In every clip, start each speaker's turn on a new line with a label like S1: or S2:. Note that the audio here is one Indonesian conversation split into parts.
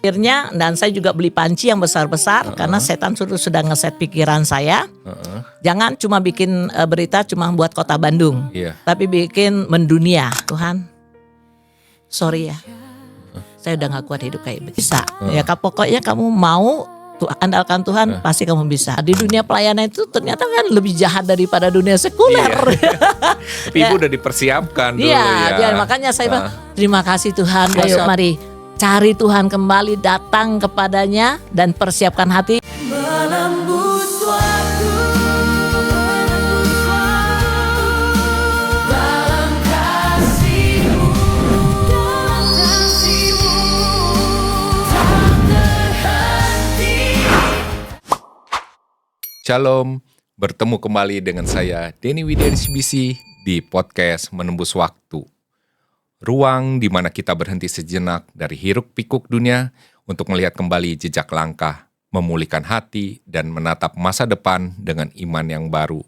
S1: Akhirnya dan saya juga beli panci yang besar-besar karena setan sudah ngeset pikiran saya. Jangan cuma bikin berita cuma buat kota Bandung, tapi bikin mendunia. Tuhan, sorry ya, saya udah gak kuat hidup kayak bisa. Ya pokoknya kamu mau andalkan Tuhan, pasti kamu bisa. Di dunia pelayanan itu ternyata kan lebih jahat daripada dunia sekuler.
S2: Tapi Ibu udah dipersiapkan dulu
S1: ya. Makanya saya bilang terima kasih Tuhan. Ayo mari cari Tuhan kembali, datang kepadanya dan persiapkan hati. Menembus waktu, dalam kasih-Mu, tak terhenti.
S2: Shalom, bertemu kembali dengan saya Denny Widya SBC di podcast Menembus Waktu. Ruang di mana kita berhenti sejenak dari hiruk-pikuk dunia untuk melihat kembali jejak langkah, memulihkan hati, dan menatap masa depan dengan iman yang baru.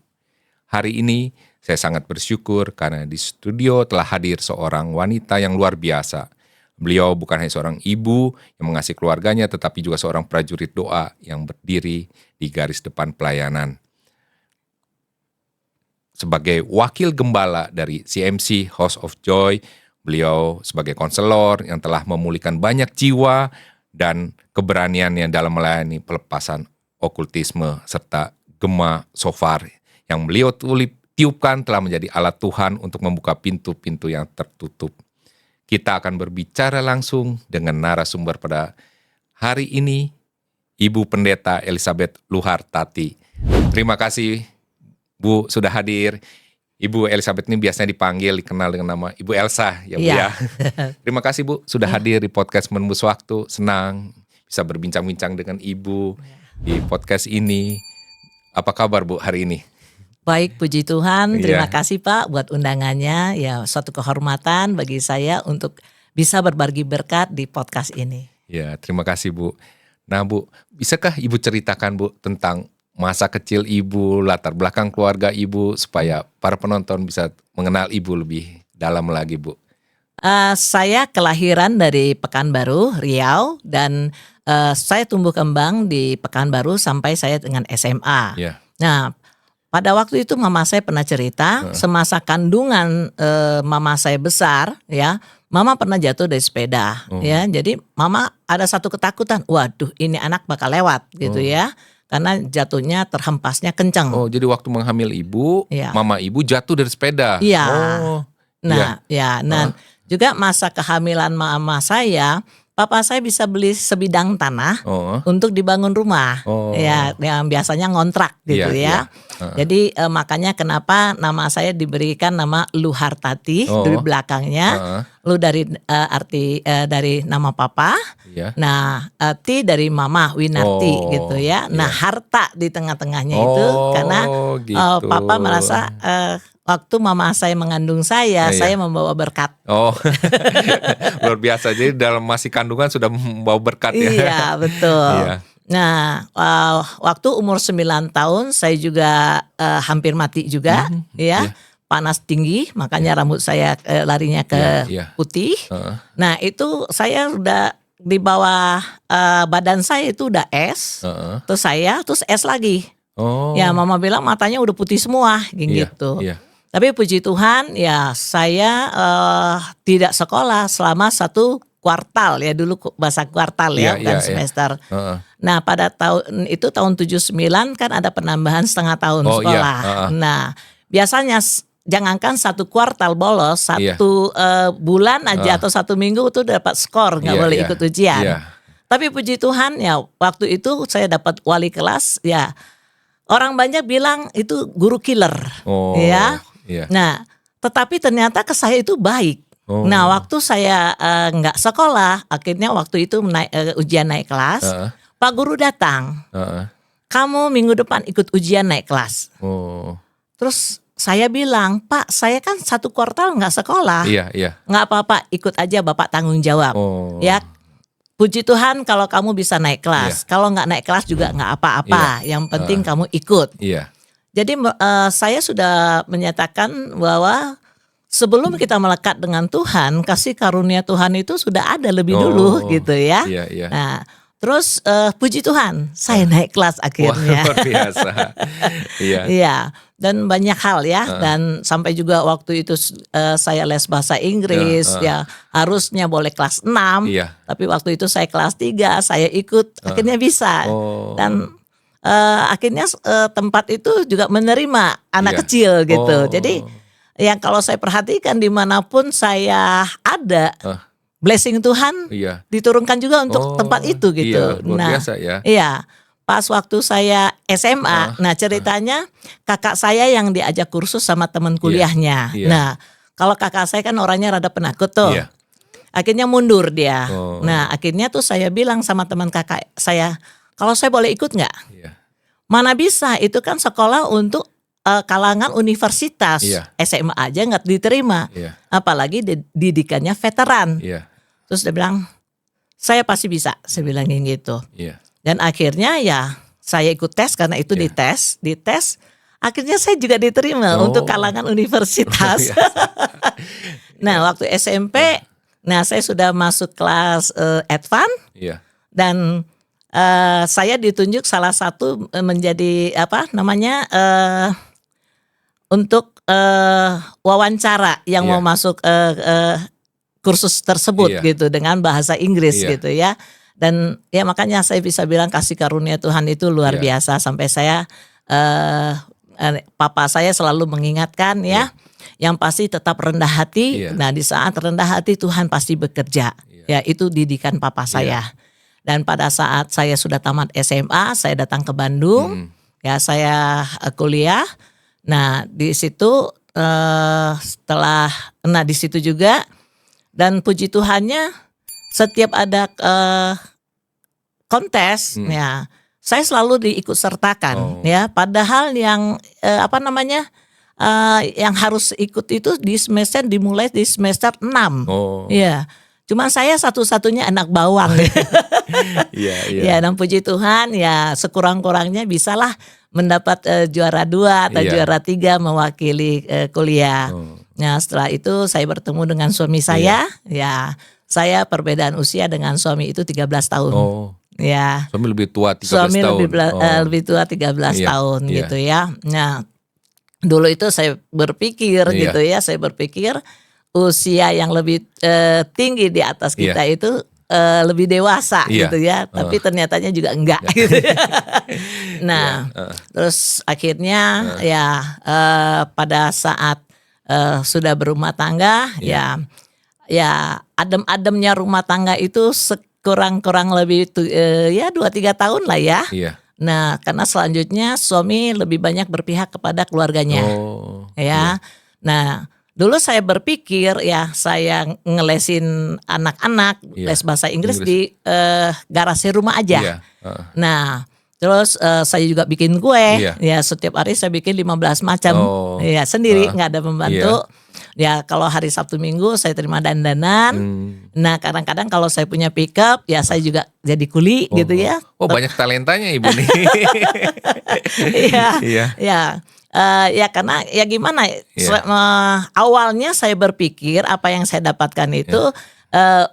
S2: Hari ini, saya sangat bersyukur karena di studio telah hadir seorang wanita yang luar biasa. Beliau bukan hanya seorang ibu yang mengasihi keluarganya, tetapi juga seorang prajurit doa yang berdiri di garis depan pelayanan. Sebagai wakil gembala dari CMC House of Joy, beliau sebagai konselor yang telah memulihkan banyak jiwa dan keberaniannya dalam melayani pelepasan okultisme serta gema shofar yang beliau tiupkan telah menjadi alat Tuhan untuk membuka pintu-pintu yang tertutup. Kita akan berbicara langsung dengan narasumber pada hari ini, Ibu Pendeta Elizabeth Luhartati. Terima kasih Bu sudah hadir. Ibu Elizabeth ini biasanya dikenal dengan nama Ibu Elsa ya Bu ya. Terima kasih Bu sudah hadir di podcast Menembus Waktu. Senang bisa berbincang-bincang dengan Ibu di podcast ini. Apa kabar Bu hari ini?
S1: Baik, puji Tuhan. Terima kasih Pak buat undangannya. Ya, suatu kehormatan bagi saya untuk bisa berbagi berkat di podcast ini.
S2: Ya, terima kasih Bu. Nah Bu, bisakah Ibu ceritakan Bu tentang masa kecil Ibu, latar belakang keluarga Ibu, supaya para penonton bisa mengenal Ibu lebih dalam lagi, Bu?
S1: Saya kelahiran dari Pekanbaru, Riau, dan saya tumbuh kembang di Pekanbaru sampai saya dengan SMA. Nah, pada waktu itu mama saya pernah cerita, semasa kandungan mama saya besar, ya, mama pernah jatuh dari sepeda, ya. Jadi mama ada satu ketakutan, waduh, ini anak bakal lewat, gitu ya. Karena jatuhnya terhempasnya kencang.
S2: Oh, jadi waktu menghamil Ibu, mama Ibu jatuh dari sepeda.
S1: Iya. Nah, juga masa kehamilan mama saya, papa saya bisa beli sebidang tanah untuk dibangun rumah. Ya, yang biasanya ngontrak gitu ya. Jadi makanya kenapa nama saya diberikan nama Luhartati dari belakangnya. Lu dari arti dari nama papa. Nah, Ti dari mama Winarti gitu ya. Nah, harta di tengah-tengahnya itu karena papa merasa waktu mama saya mengandung saya membawa berkat.
S2: Luar biasa. Jadi dalam masih kandungan sudah membawa berkat ya.
S1: Iya, betul. Nah, waktu umur 9 tahun saya juga hampir mati juga, panas tinggi, makanya rambut saya larinya ke putih. Nah, itu saya udah di bawah badan saya itu udah es, terus es lagi. Ya, mama bilang matanya udah putih semua, gitu. Tapi puji Tuhan, ya saya tidak sekolah selama 1 kuartal ya, dulu bahasa kuartal ya, bukan semester. Nah, pada tahun itu tahun 79 kan ada penambahan setengah tahun sekolah. Nah, biasanya jangankan 1 kuartal bolos, 1 bulan aja atau 1 minggu itu dapat skor, nggak boleh ikut ujian. Tapi puji Tuhan ya, waktu itu saya dapat wali kelas ya. Orang banyak bilang itu guru killer, ya. Nah, tetapi ternyata ke saya itu baik. Nah, waktu saya nggak sekolah, akhirnya waktu itu ujian naik kelas, Pak Guru datang. Kamu minggu depan ikut ujian naik kelas. Terus saya bilang, Pak, saya kan 1 kuartal nggak sekolah. Nggak apa-apa, ikut aja, Bapak tanggung jawab. Ya, puji Tuhan kalau kamu bisa naik kelas. Kalau nggak naik kelas juga nggak apa-apa. Yang penting kamu ikut. Jadi saya sudah menyatakan bahwa sebelum kita melekat dengan Tuhan, kasih karunia Tuhan itu sudah ada lebih dulu gitu ya.
S2: Iya.
S1: Nah, terus puji Tuhan, saya naik kelas akhirnya.
S2: Wah, luar biasa.
S1: Iya, dan banyak hal ya, dan sampai juga waktu itu saya les bahasa Inggris ya, harusnya boleh kelas 6, tapi waktu itu saya kelas 3, saya ikut, akhirnya bisa. Dan akhirnya tempat itu juga menerima anak kecil gitu. Jadi yang kalau saya perhatikan dimanapun saya ada, blessing Tuhan diturunkan juga untuk tempat itu gitu.
S2: Iya, luar biasa ya.
S1: Iya, pas waktu saya SMA, nah ceritanya kakak saya yang diajak kursus sama teman kuliahnya. Nah, kalau kakak saya kan orangnya rada penakut tuh. Akhirnya mundur dia. Nah, akhirnya tuh saya bilang sama teman kakak saya, kalau saya boleh ikut nggak? Mana bisa, itu kan sekolah untuk kalangan universitas, SMA aja nggak diterima, apalagi didikannya veteran. Terus dia bilang, saya pasti bisa, saya bilangin gitu. Dan akhirnya ya saya ikut tes karena itu dites, akhirnya saya juga diterima untuk kalangan universitas. Nah, waktu SMP, nah saya sudah masuk kelas advance, dan saya ditunjuk salah satu menjadi untuk wawancara yang mau masuk kursus tersebut gitu dengan bahasa Inggris gitu ya. Dan ya makanya saya bisa bilang kasih karunia Tuhan itu luar biasa, sampai saya papa saya selalu mengingatkan ya, yang pasti tetap rendah hati. Nah, di saat rendah hati Tuhan pasti bekerja. Ya, itu didikan papa saya. Dan pada saat saya sudah tamat SMA, saya datang ke Bandung. Ya, saya kuliah. Nah, di situ di situ juga, dan puji Tuhannya setiap ada kontes ya, saya selalu diikut sertakan ya, padahal yang yang harus ikut itu dimulai di semester 6. Ya. Cuma saya satu-satunya anak bawang. Ya, dan puji Tuhan ya sekurang-kurangnya bisalah mendapat juara 2 atau juara 3 mewakili kuliah. Nah, setelah itu saya bertemu dengan suami saya. Ya, saya perbedaan usia dengan suami itu 13 tahun. Ya.
S2: Suami lebih tua 13
S1: suami
S2: tahun.
S1: Lebih tua 13 tahun gitu ya. Nah, dulu itu saya berpikir gitu ya, saya berpikir usia yang lebih tinggi di atas kita itu lebih dewasa gitu ya, tapi ternyatanya juga enggak gitu ya. Nah, terus akhirnya pada saat sudah berumah tangga ya adem-ademnya rumah tangga itu kurang lebih 2-3 tahun lah ya. Nah, karena selanjutnya suami lebih banyak berpihak kepada keluarganya. Nah, dulu saya berpikir ya saya ngelesin anak-anak les bahasa Inggris di garasi rumah aja. Nah, terus saya juga bikin kue. Ya, setiap hari saya bikin 15 macam. Ya, sendiri, nggak ada pembantu. Ya, kalau hari Sabtu Minggu saya terima dandanan. Nah, kadang-kadang kalau saya punya pickup ya saya juga jadi kuli gitu ya.
S2: Banyak talentanya Ibu nih.
S1: Ya karena ya gimana awalnya saya berpikir apa yang saya dapatkan itu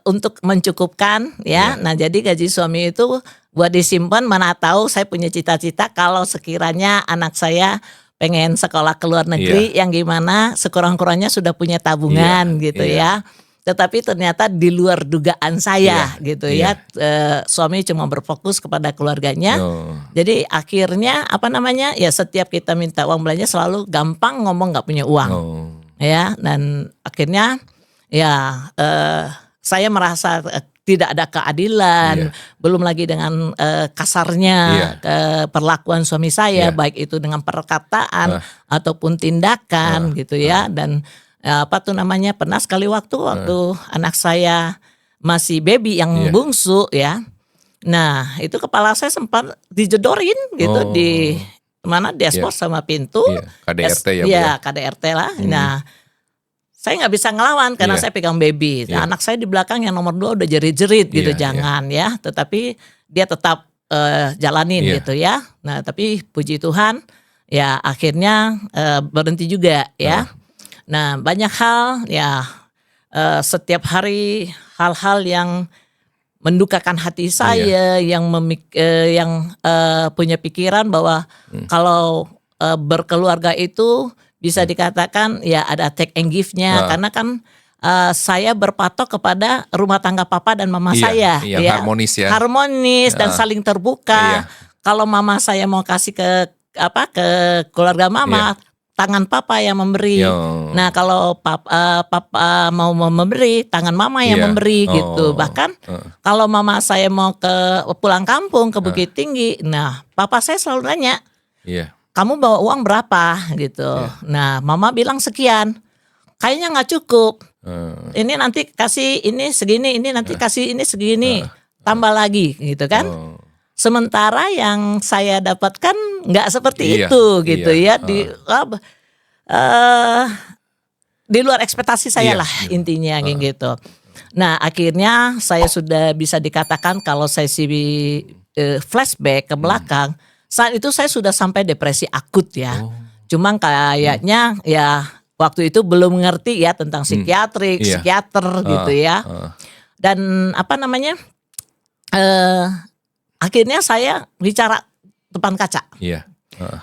S1: untuk mencukupkan ya. Nah, jadi gaji suami itu buat disimpan, mana tahu saya punya cita-cita kalau sekiranya anak saya pengen sekolah ke luar negeri yang gimana sekurang-kurangnya sudah punya tabungan gitu ya. Tetapi ternyata di luar dugaan saya gitu ya. Suami cuma berfokus kepada keluarganya. Jadi akhirnya ya setiap kita minta uang belanja selalu gampang ngomong nggak punya uang. Ya, dan akhirnya saya merasa tidak ada keadilan, belum lagi dengan kasarnya perlakuan suami saya, baik itu dengan perkataan ataupun tindakan gitu ya. Dan pernah sekali waktu anak saya masih baby yang bungsu ya. Nah, itu kepala saya sempat dijedorin gitu di dashboard sama pintu.
S2: KDRT ya.
S1: KDRT lah. Nah, saya nggak bisa ngelawan karena saya pegang baby. Nah, anak saya di belakang yang nomor 2 udah jerit-jerit gitu, jangan ya. Tetapi dia tetap jalanin gitu ya. Nah, tapi puji Tuhan ya akhirnya berhenti juga ya. Nah, banyak hal ya, setiap hari hal-hal yang mendukakan hati saya, yang punya pikiran bahwa kalau berkeluarga itu bisa dikatakan ya ada take and give-nya, karena kan saya berpatok kepada rumah tangga papa dan mama saya,
S2: ya, harmonis
S1: dan saling terbuka. Kalau mama saya mau kasih ke keluarga mama, tangan papa yang memberi. Nah, kalau papa mau memberi, tangan mama yang memberi gitu. Bahkan kalau mama saya mau pulang kampung ke Bukit Tinggi, nah papa saya selalu nanya, kamu bawa uang berapa gitu. Nah, mama bilang sekian. Kayaknya nggak cukup. Ini nanti kasih ini segini, ini nanti kasih ini segini, tambah lagi gitu kan. Sementara yang saya dapatkan nggak seperti itu gitu ya, di luar ekspektasi saya lah intinya gitu. Nah, akhirnya saya sudah bisa dikatakan kalau saya flashback ke belakang, saat itu saya sudah sampai depresi akut ya. Cuma kayaknya ya waktu itu belum ngerti ya tentang psikiater gitu ya. Dan akhirnya saya bicara depan kaca.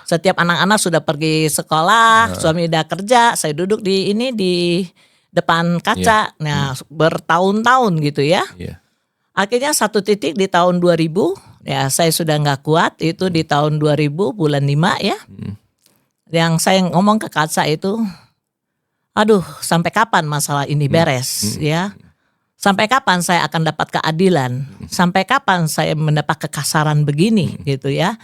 S1: Setiap anak-anak sudah pergi sekolah, suami udah kerja, saya duduk di depan kaca. Nah, bertahun-tahun gitu ya. Akhirnya satu titik di tahun 2000, ya saya sudah nggak kuat, itu di tahun 2000 bulan 5 ya. Yang saya ngomong ke kaca itu, aduh, sampai kapan masalah ini beres ya? Sampai kapan saya akan dapat keadilan? Sampai kapan saya mendapat kekasaran begini gitu ya?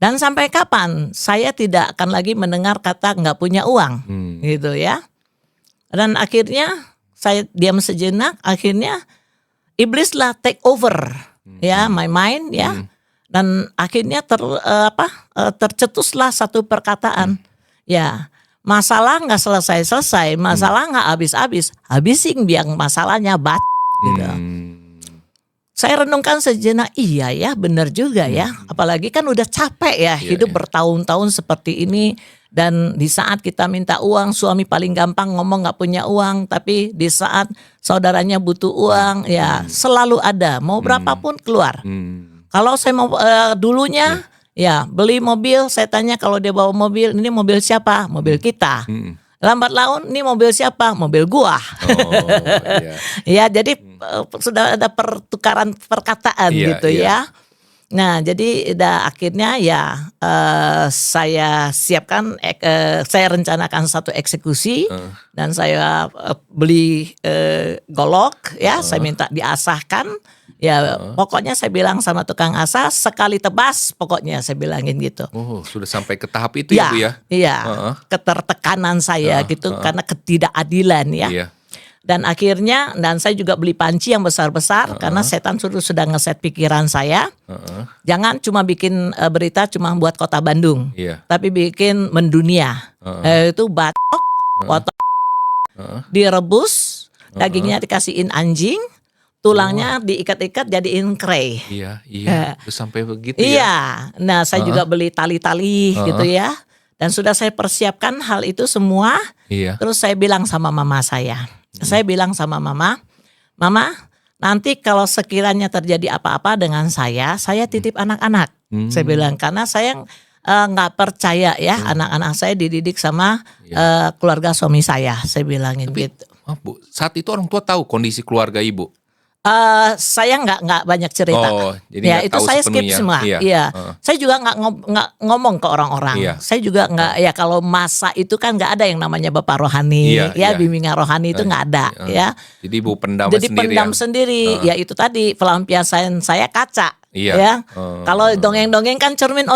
S1: Dan sampai kapan saya tidak akan lagi mendengar kata nggak punya uang gitu ya? Dan akhirnya saya diam sejenak. Akhirnya iblislah take over ya my mind ya. Dan akhirnya tercetuslah satu perkataan ya. Masalah nggak selesai-selesai, masalah nggak habis-habis, habisin biang masalahnya gitu. Saya renungkan sejenak, iya ya benar juga ya. Apalagi kan udah capek ya hidup bertahun-tahun seperti ini. Dan di saat kita minta uang, suami paling gampang ngomong nggak punya uang. Tapi di saat saudaranya butuh uang, ya selalu ada, mau berapapun keluar. Kalau saya mau dulunya ya beli mobil, saya tanya kalau dia bawa mobil, ini mobil siapa? Mobil kita. Lambat laun, ini mobil siapa? Mobil gua. Ya, jadi sudah ada pertukaran perkataan gitu ya. Nah, jadi akhirnya ya saya siapkan, saya rencanakan satu eksekusi dan saya beli golok ya, saya minta diasahkan. Ya pokoknya saya bilang sama tukang asah, sekali tebas pokoknya saya bilangin gitu.
S2: Oh, sudah sampai ke tahap itu ya Bu ya?
S1: Iya, ketertekanan saya gitu karena ketidakadilan ya. Dan akhirnya, dan saya juga beli panci yang besar-besar karena setan sudah ngeset pikiran saya. Jangan cuma bikin berita cuma buat kota Bandung, tapi bikin mendunia. Itu batok, direbus, dagingnya dikasihin anjing. Tulangnya diikat-ikat jadiin krey.
S2: Iya. Terus sampai begitu ya.
S1: Iya. Nah, saya juga beli tali-tali gitu ya. Dan sudah saya persiapkan hal itu semua. Terus saya bilang sama mama saya. Saya bilang sama mama, "Mama, nanti kalau sekiranya terjadi apa-apa dengan saya titip anak-anak." Saya bilang karena saya nggak percaya ya anak-anak saya dididik sama keluarga suami saya. Saya bilangin gitu.
S2: Bu, saat itu orang tua tahu kondisi keluarga Ibu?
S1: Saya nggak banyak cerita.
S2: Jadi
S1: ya itu saya skip semua. Iya. Saya juga nggak ngomong ke orang-orang. Saya juga nggak ya kalau masa itu kan nggak ada yang namanya bapak rohani, bimbingan rohani itu nggak ada. Ya.
S2: Jadi Ibu pendam
S1: sendiri.
S2: Jadi
S1: pendam sendiri. Ya itu tadi pelampiasan saya kaca. Ya. Kalau dongeng-dongeng kan cermin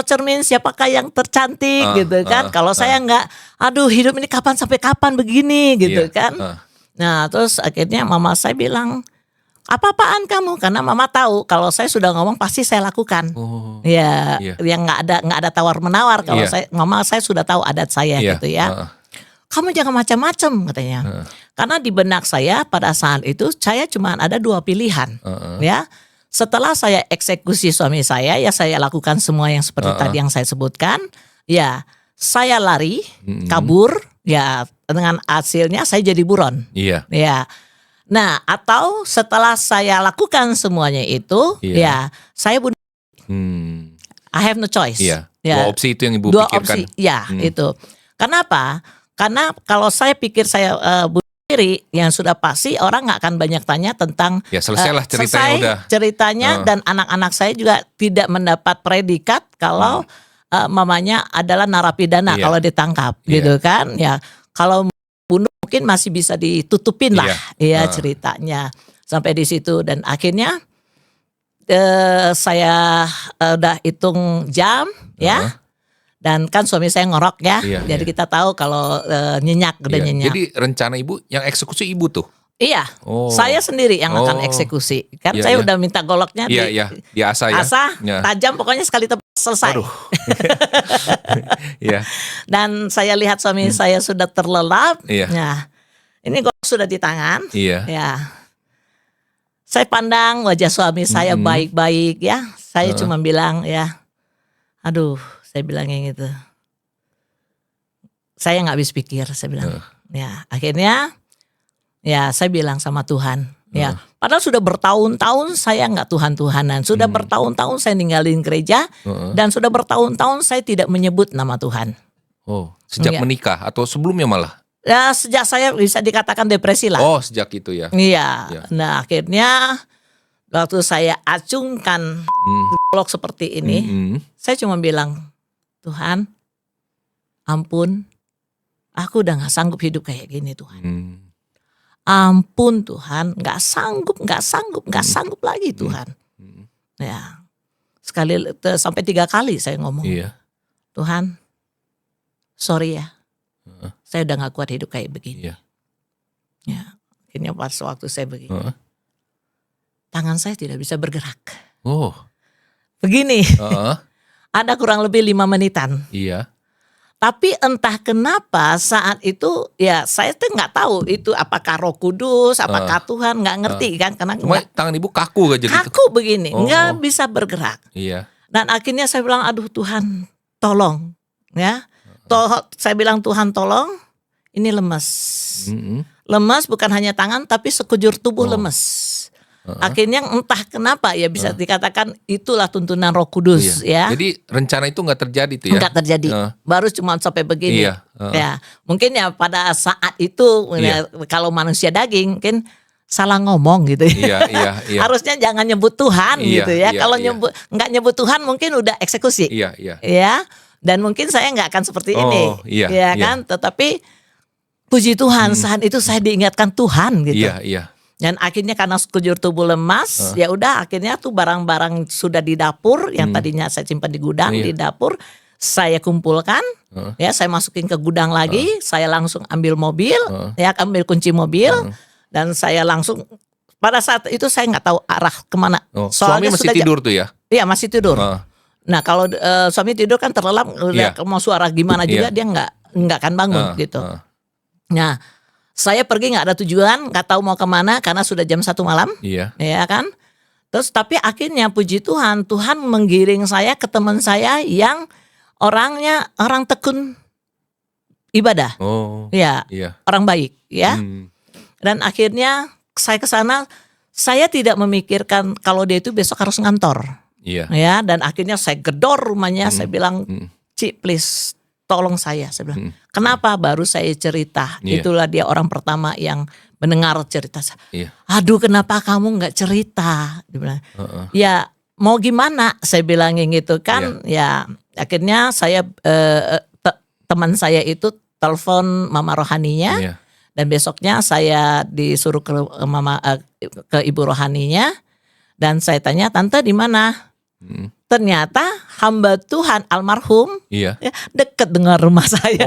S1: siapakah yang tercantik gitu kan. Kalau saya nggak, aduh hidup ini kapan sampai kapan begini gitu kan. Nah terus akhirnya mama saya bilang, apa-apaan kamu? Karena mama tahu kalau saya sudah ngomong pasti saya lakukan. Yang nggak ada tawar menawar. Kalau mama saya sudah tahu adat saya gitu ya. Kamu jangan macam-macam katanya. Karena di benak saya pada saat itu saya cuma ada 2 pilihan. Ya, setelah saya eksekusi suami saya, ya saya lakukan semua yang seperti tadi yang saya sebutkan. Ya, saya lari, kabur. Ya, dengan hasilnya saya jadi buron.
S2: Iya.
S1: Ya. Nah, atau setelah saya lakukan semuanya itu, ya saya bunuh. I have no choice.
S2: Iya.
S1: Ya.
S2: Dua opsi itu yang Ibu
S1: Dua
S2: pikirkan.
S1: opsi, ya itu. Kenapa? Karena kalau saya pikir saya bunuh diri, yang sudah pasti orang nggak akan banyak tanya tentang
S2: Ya selesailah ceritanya udah.
S1: Ceritanya dan anak-anak saya juga tidak mendapat predikat kalau mamanya adalah narapidana kalau ditangkap, gitu kan? Ya, kalau bunuh mungkin masih bisa ditutupin lah, ya ceritanya sampai di situ. Dan akhirnya saya udah hitung jam, ya. Dan kan suami saya ngorok ya, jadi kita tahu kalau nyenyak udah nyenyak.
S2: Jadi rencana Ibu yang eksekusi Ibu tuh?
S1: Iya, saya sendiri yang akan eksekusi. Kan saya udah minta goloknya
S2: di asah ya.
S1: Asah, tajam pokoknya sekali selesai. Dan saya lihat suami saya sudah terlelap. Nah, ini golok sudah di tangan. Ya. Saya pandang wajah suami saya baik-baik ya. Saya cuma bilang ya, aduh, saya bilangnya gitu. Saya nggak habis pikir, saya bilang. Ya, akhirnya ya saya bilang sama Tuhan, ya padahal sudah bertahun-tahun saya nggak Tuhan-Tuhanan, sudah bertahun-tahun saya ninggalin gereja dan sudah bertahun-tahun saya tidak menyebut nama Tuhan.
S2: Oh, sejak menikah atau sebelumnya malah?
S1: Ya sejak saya bisa dikatakan depresi lah.
S2: Oh, sejak itu ya?
S1: Iya. Nah akhirnya waktu saya acungkan blok seperti ini, saya cuma bilang, Tuhan, ampun, aku udah nggak sanggup hidup kayak gini Tuhan. Ampun Tuhan, nggak sanggup lagi Tuhan. Ya, sampai 3 kali saya ngomong. Tuhan, sorry ya, saya udah nggak kuat hidup kayak begini. Ya, akhirnya pas waktu saya begini, tangan saya tidak bisa bergerak.
S2: Oh,
S1: begini, ada kurang lebih 5 menitan. Tapi entah kenapa saat itu ya saya tuh nggak tahu itu apakah Roh Kudus, apakah Tuhan, nggak ngerti kan karena
S2: cuma tangan Ibu kaku aja gitu.
S1: Kaku begini, nggak bisa bergerak. Dan akhirnya saya bilang, aduh Tuhan, tolong ya. Saya bilang Tuhan tolong, ini lemes. Lemes bukan hanya tangan tapi sekujur tubuh lemes. Akhirnya entah kenapa ya bisa dikatakan itulah tuntunan Roh Kudus ya.
S2: Jadi rencana itu nggak terjadi tuh ya?
S1: Nggak terjadi, baru cuma sampai begini. Ya, mungkin ya pada saat itu ya, kalau manusia daging mungkin salah ngomong gitu. Harusnya jangan nyebut Tuhan gitu ya. Kalau nggak nyebut Tuhan mungkin udah eksekusi. Ya, dan mungkin saya nggak akan seperti ini. Ya kan, tetapi puji Tuhan saat itu saya diingatkan Tuhan gitu. Dan akhirnya karena sekujur tubuh lemas, ya udah akhirnya tuh barang-barang sudah di dapur yang tadinya saya simpan di gudang di dapur, saya kumpulkan, ya saya masukin ke gudang lagi, saya langsung ambil mobil, ya ambil kunci mobil, dan saya langsung pada saat itu saya nggak tahu arah kemana.
S2: Soalnya suami masih tidur tuh ya?
S1: Iya masih tidur. Nah kalau suami tidur kan terlelap, mau suara gimana juga dia nggak akan bangun gitu. Nah saya pergi nggak ada tujuan, nggak tahu mau kemana karena sudah jam 1 malam, ya kan. Terus tapi akhirnya puji Tuhan, Tuhan menggiring saya ke teman saya yang orang tekun ibadah, orang baik, ya. Dan akhirnya saya ke sana, saya tidak memikirkan kalau dia itu besok harus ngantor, ya. Dan akhirnya saya gedor rumahnya, saya bilang, Ci please. Tolong saya bilang, kenapa baru saya cerita, itulah dia orang pertama yang mendengar cerita saya. Aduh kenapa kamu gak cerita, dia bilang, ya mau gimana, saya bilangin gitu kan, ya akhirnya saya teman saya itu telepon mama rohaninya, dan besoknya saya disuruh ke ibu rohaninya, dan saya tanya, tante di mana? Ternyata hamba Tuhan almarhum dekat dengan rumah saya.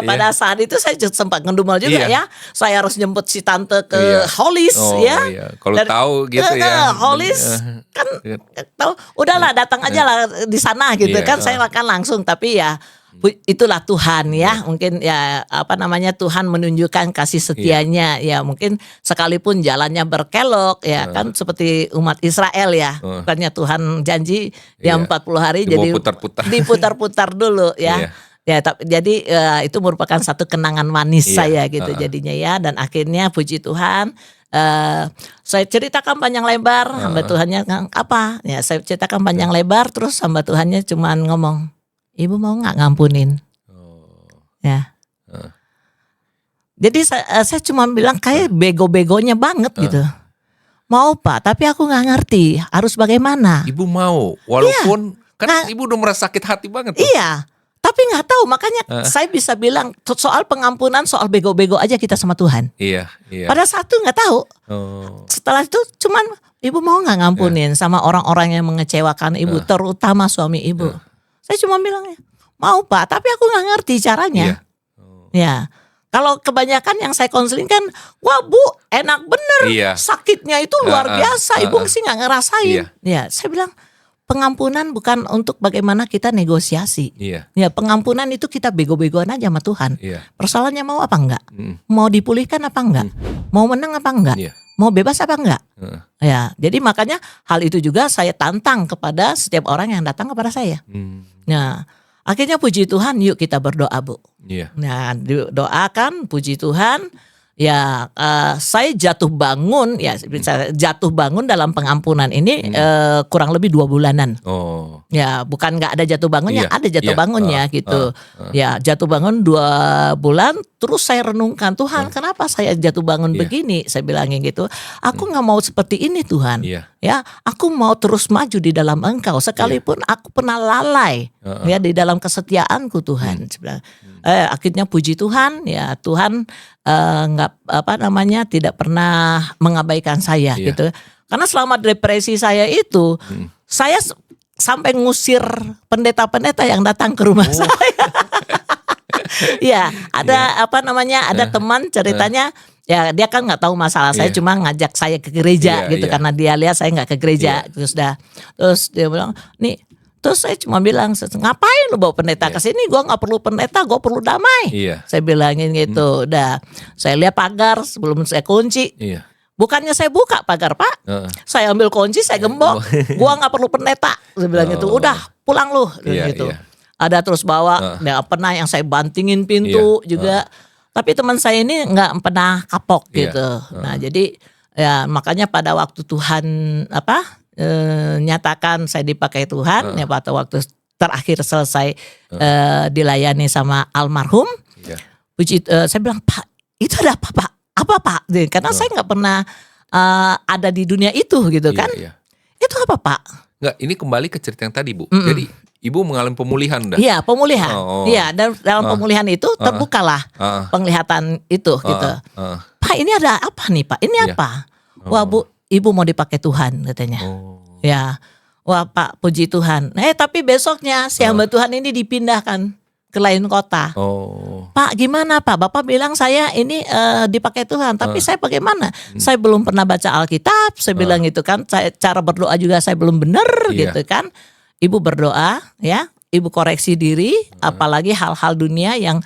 S1: Pada saat itu saya sempat ngedumel juga ya. Saya harus jemput si tante ke Hollis ya.
S2: Kalau tahu gitu ya.
S1: Hollis kan tahu. Udahlah datang aja lah di sana gitu kan. Saya akan langsung tapi ya itulah Tuhan ya. Mungkin ya Tuhan menunjukkan kasih setianya ya. Mungkin sekalipun jalannya berkelok ya kan seperti umat Israel ya. Bukannya Tuhan janji yang 40 hari jadi
S2: diputar-putar
S1: dulu ya. Ya, jadi itu merupakan satu kenangan manis saya gitu jadinya ya. Dan akhirnya puji Tuhan, saya ceritakan panjang lebar, hamba Tuhannya apa? Ya, saya ceritakan panjang lebar, terus hamba Tuhannya cuman ngomong, "Ibu mau nggak ngampunin?" Ya. Jadi saya cuma bilang kayak bego-begonya banget gitu. Mau Pak, tapi aku nggak ngerti harus bagaimana.
S2: Ibu mau, walaupun kan ibu udah merasa sakit hati banget tuh.
S1: Iya. Tapi nggak tahu, makanya saya bisa bilang soal pengampunan, soal bego-bego aja kita sama Tuhan.
S2: Iya.
S1: Pada saat itu nggak tahu. Setelah itu cuman ibu mau nggak ngampunin sama orang-orang yang mengecewakan ibu, terutama suami ibu. Saya cuma bilang mau Pak, tapi aku nggak ngerti caranya. Ya, kalau kebanyakan yang saya konseling kan, wah Bu enak bener, sakitnya itu luar biasa, ibu sih nggak ngerasain. Ya, saya bilang, pengampunan bukan untuk bagaimana kita negosiasi. Ya, pengampunan itu kita bego-begoan aja sama Tuhan. Persoalannya mau apa enggak? Mau dipulihkan apa enggak? Mau menang apa enggak? Mau bebas apa enggak? Ya, jadi makanya hal itu juga saya tantang kepada setiap orang yang datang kepada saya. Nah, akhirnya puji Tuhan, yuk kita berdoa Bu. Nah, doakan, puji Tuhan. Ya, saya jatuh bangun dalam pengampunan ini kurang lebih 2 bulanan. Ya, bukan nggak ada jatuh bangunnya, ada jatuh bangunnya gitu. Ya, jatuh bangun 2 bulan, terus saya renungkan, Tuhan kenapa saya jatuh bangun begini? Saya bilangin gitu, aku nggak mau seperti ini Tuhan. Ya, aku mau terus maju di dalam Engkau, sekalipun aku pernah lalai ya di dalam kesetiaanku Tuhan. Akhirnya puji Tuhan, ya Tuhan tidak pernah mengabaikan saya gitu. Karena selama depresi saya itu, saya sampai ngusir pendeta-pendeta yang datang ke rumah saya. Ya, ada ada teman ceritanya. Ya, dia kan nggak tahu masalah saya, cuma ngajak saya ke gereja gitu karena dia lihat saya nggak ke gereja. Terus dia bilang, nih. Terus saya cuma bilang, ngapain lu bawa pendeta ke sini? Gua nggak perlu pendeta, gua perlu damai. Saya bilangin gitu. Udah, saya lihat pagar sebelum saya kunci. Bukannya saya buka pagar Pak, saya ambil kunci, saya gembok. Gua nggak perlu pendeta. Saya bilang gitu. Udah, pulang lu. Gitu. Ada terus bawa, pernah yang saya bantingin pintu juga. Tapi teman saya ini nggak pernah kapok gitu. Nah jadi ya makanya pada waktu Tuhan nyatakan saya dipakai Tuhan, ya pada waktu terakhir selesai dilayani sama almarhum, saya bilang Pak itu ada apa Pak? Apa Pak? Karena saya nggak pernah ada di dunia itu gitu kan? Itu apa Pak?
S2: Nggak, ini kembali ke cerita yang tadi Bu. Jadi Ibu mengalami pemulihan dah.
S1: Iya, pemulihan. Iya, dan dalam pemulihan itu terbukalah penglihatan itu gitu. Pak, ini ada apa nih Pak? Ini apa? Wah Bu, Ibu mau dipakai Tuhan katanya. Ya, wah Pak, puji Tuhan. Tapi besoknya si hamba Tuhan ini dipindahkan ke lain kota. Pak, gimana Pak? Bapak bilang saya ini dipakai Tuhan, tapi saya bagaimana? Saya belum pernah baca Alkitab. Saya bilang gitu kan. Cara berdoa juga saya belum benar gitu kan. Ibu berdoa, ya, Ibu koreksi diri, apalagi hal-hal dunia yang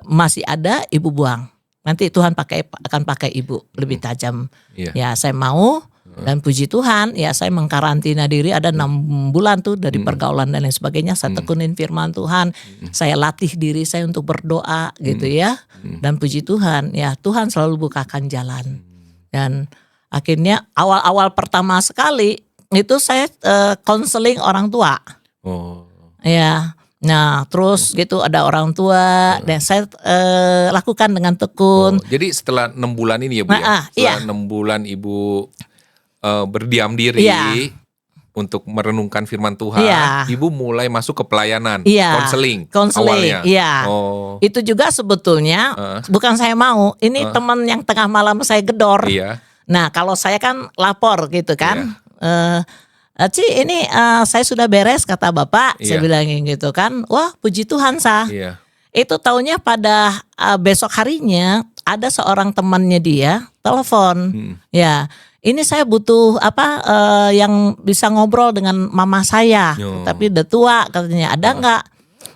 S1: masih ada, Ibu buang. Nanti Tuhan akan pakai Ibu lebih tajam. Ya, saya mau dan puji Tuhan, ya saya mengkarantina diri ada 6 bulan tuh dari pergaulan dan lain sebagainya. Saya tekunin firman Tuhan, saya latih diri saya untuk berdoa gitu ya. Dan puji Tuhan, ya Tuhan selalu bukakan jalan. Dan akhirnya awal-awal pertama sekali itu saya konseling orang tua. Ya, nah terus gitu ada orang tua dan saya lakukan dengan tekun.
S2: Jadi setelah 6 bulan ini ya Bu setelah 6 bulan Ibu berdiam diri untuk merenungkan firman Tuhan, Ibu mulai masuk ke pelayanan, konseling awalnya. Itu juga sebetulnya bukan saya mau, ini teman yang tengah malam saya gedor. Nah kalau saya kan lapor gitu kan. Ci ini saya sudah beres kata Bapak, saya bilangin gitu kan. Wah puji Tuhan Itu taunya pada besok harinya ada seorang temannya dia telepon. Ya, ini saya butuh yang bisa ngobrol dengan mama saya, tapi udah tua katanya. Ada nggak?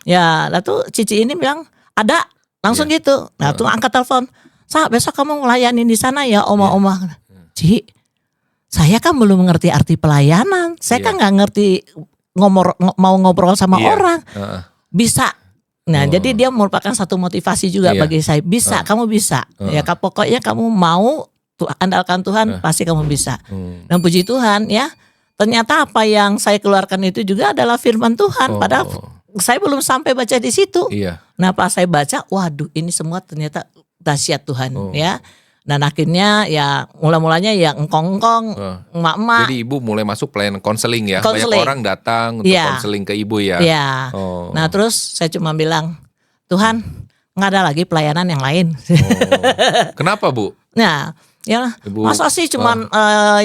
S2: Ya, lalu Cici ini bilang ada, langsung gitu. Nah tuh angkat telepon. Besok kamu ngelayanin di sana ya oma-oma. Ci, saya kan belum mengerti arti pelayanan. Saya kan nggak ngerti mau ngobrol sama orang. Bisa
S1: Nah, jadi dia merupakan satu motivasi juga bagi saya. Bisa, kamu bisa. Ya, pokoknya kamu mau andalkan Tuhan, pasti kamu bisa. Dan puji Tuhan ya, ternyata apa yang saya keluarkan itu juga adalah firman Tuhan. Padahal saya belum sampai baca di situ. Nah, pas saya baca, waduh, ini semua ternyata dahsyat Tuhan ya. Dan akhirnya ya mulanya ya engkong-engkong, emak-emak.
S2: Jadi ibu mulai masuk pelayanan konseling ya. Banyak orang datang untuk konseling ke ibu ya.
S1: Iya. Nah terus saya cuma bilang, Tuhan nggak ada lagi pelayanan yang lain.
S2: Kenapa Bu?
S1: Nah ya ibu, masa sih cuman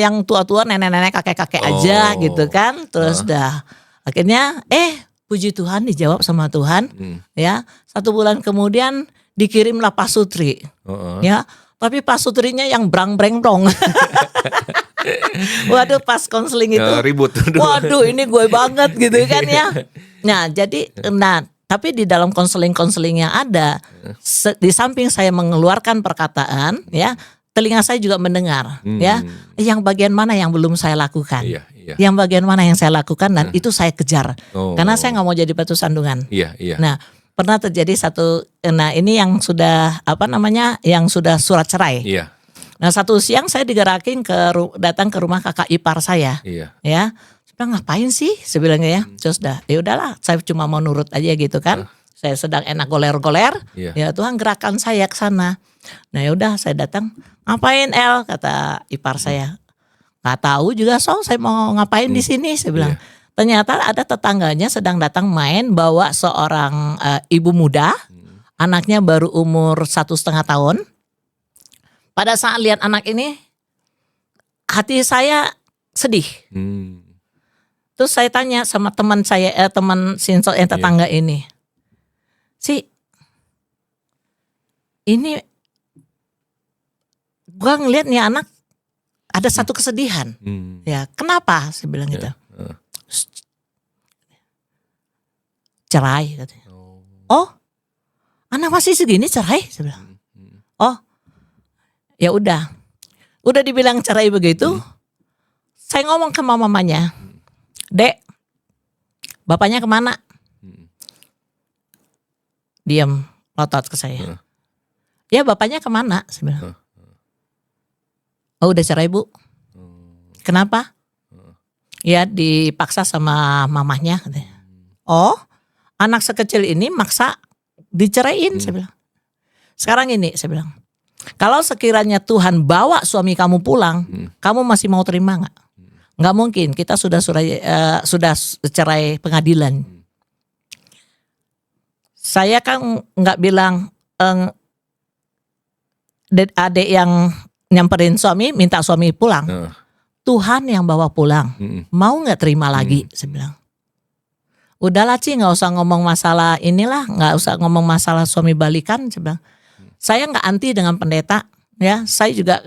S1: yang tua-tua, nenek-nenek, kakek-kakek aja gitu kan. Terus akhirnya puji Tuhan dijawab sama Tuhan. Ya 1 bulan kemudian dikirimlah Pak Sutri. Ya. Tapi Pak Sutrinya yang brang-breng-brong. Waduh pas konseling itu
S2: ribut.
S1: Waduh ini gue banget gitu kan ya. Nah jadi tapi di dalam konseling-konseling yang ada, di samping saya mengeluarkan perkataan ya, telinga saya juga mendengar ya, yang bagian mana yang belum saya lakukan. Yang bagian mana yang saya lakukan dan itu saya kejar. Karena saya nggak mau jadi batu sandungan. Nah pernah terjadi nah ini yang sudah yang sudah surat cerai. Nah satu siang saya digerakin datang ke rumah kakak ipar saya. Ya, saya bilang ngapain sih? Saya bilangnya ya, terus ya udahlah, saya cuma mau nurut aja gitu kan. Saya sedang enak goler-goler. Ya Tuhan gerakan saya ke sana. Nah ya udah saya datang. Ngapain El? Kata ipar saya. Nggak tahu juga saya mau ngapain di sini? Saya bilang. Ternyata ada tetangganya sedang datang main bawa seorang ibu muda, anaknya baru umur 1,5 tahun. Pada saat lihat anak ini, hati saya sedih. Terus saya tanya sama teman saya, teman Sinso yang tetangga ini, ini gua ngeliat nih anak ada satu kesedihan. Ya kenapa? Saya bilang gitu. Cerai katanya. Oh, anak masih segini cerai? Saya bilang. Oh, ya udah dibilang cerai begitu. Saya ngomong ke mamanya, Dek, bapaknya kemana? Diam, lotot ke saya. Ya bapaknya kemana? Saya bilang. Oh udah cerai Bu. Kenapa? Ya dipaksa sama mamahnya katanya. Oh anak sekecil ini maksa diceraiin saya bilang. Sekarang ini saya bilang, kalau sekiranya Tuhan bawa suami kamu pulang, kamu masih mau terima gak? Gak mungkin, kita sudah cerai pengadilan. Saya kan gak bilang adik yang nyamperin suami minta suami pulang. Tuhan yang bawa pulang, mau gak terima lagi? Saya bilang, udahlah Ci, gak usah ngomong masalah inilah, gak usah ngomong masalah suami balikan. Saya bilang, saya gak anti dengan pendeta, ya. Saya juga